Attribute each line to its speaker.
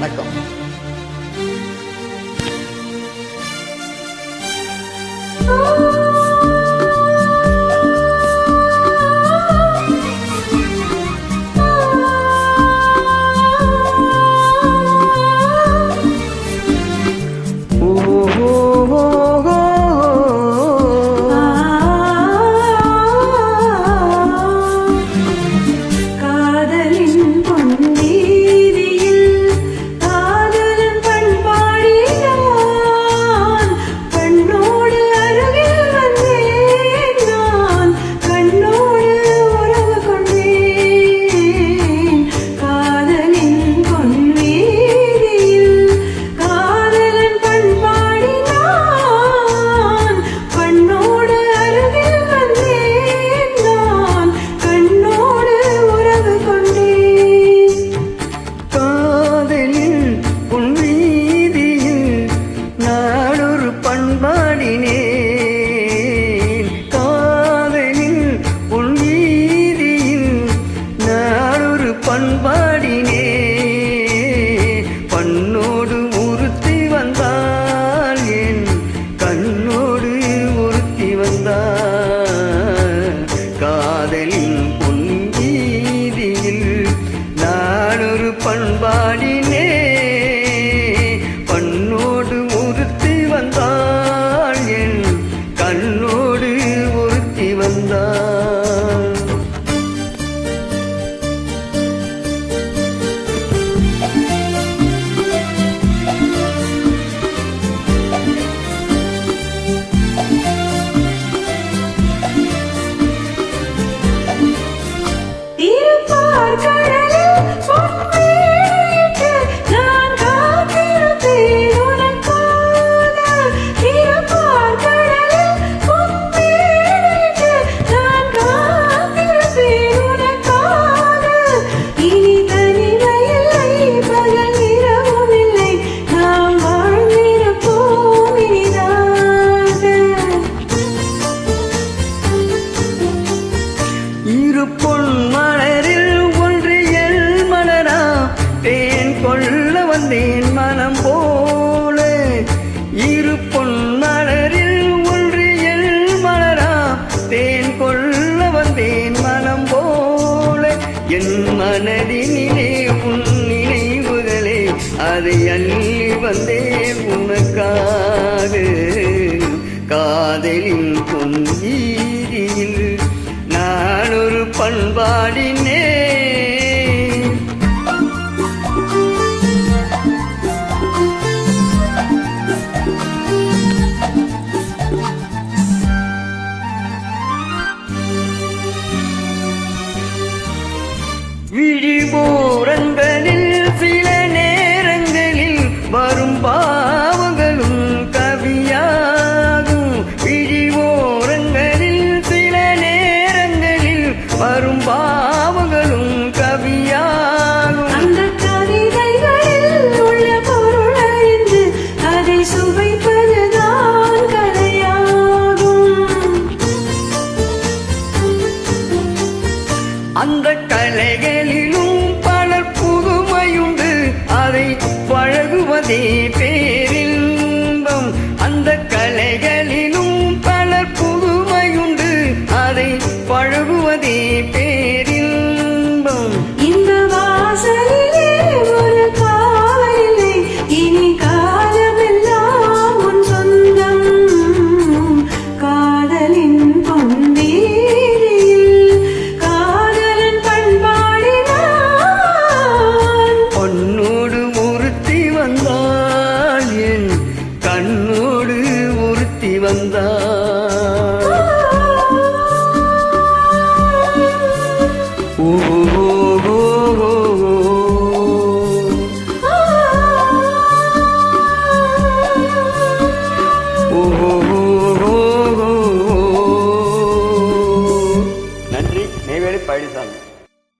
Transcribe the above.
Speaker 1: வணக்கம்.
Speaker 2: பண்ணோடு ஒருத்தி வந்தாள், என் கண்ணோடு ஒருத்தி வந்தாள். காதலின் பொன்வீதியில் நான் ஒரு பண்பாடினே. பண்ணோடு ஒருத்தி வந்தாள், என் கண்ணோடு ஒருத்தி வந்தாள். பொன் மலரில் ஒன்றியல் மலரா தேன் கொள்ள வந்தேன் மனம் போல. இரு பொன் மலரில் ஒன்றியல் மலரா தேன் கொள்ள வந்தேன் மனம் போல. என் மனதினிலே உன் நினைவுகளே அதை அள்ளி வந்தேன் உனக்காக. காதலின் பொன் வீதியில் நான் ஒரு பண்பாடினே. விழிபோரங்களில் சில நேரங்களில் வரும் பாவங்களும் கவியாகும். விழிபோரங்களில் சில நேரங்களில் வரும் பாவங்களும் கவியாகும்.
Speaker 3: அந்த கவிதைகளில் உள்ள பொருள் அறிந்து அதை சுவைப்பதுதான் கலையாகும்.
Speaker 2: அந்த கலைகளிலும் பலர் புதுமையுண்டு, அதை பழகுவதே பேரின்பம். அந்த கலைகளிலும் பலர் புதுமையுண்டு, அதை பழகுவதே பேரின்பம்.
Speaker 3: இந்த வாசலிலே ஒரு காவலில்லை, இனி காலமெல்லாம் உன் சொந்தம். காதலின் பொன்வீதியில் காதலன் பண்பாடினான்.
Speaker 2: பொன்னோடு ஒருத்தி வந்தாள், என் கண்ணோடு ஒருத்தி வந்தாள்.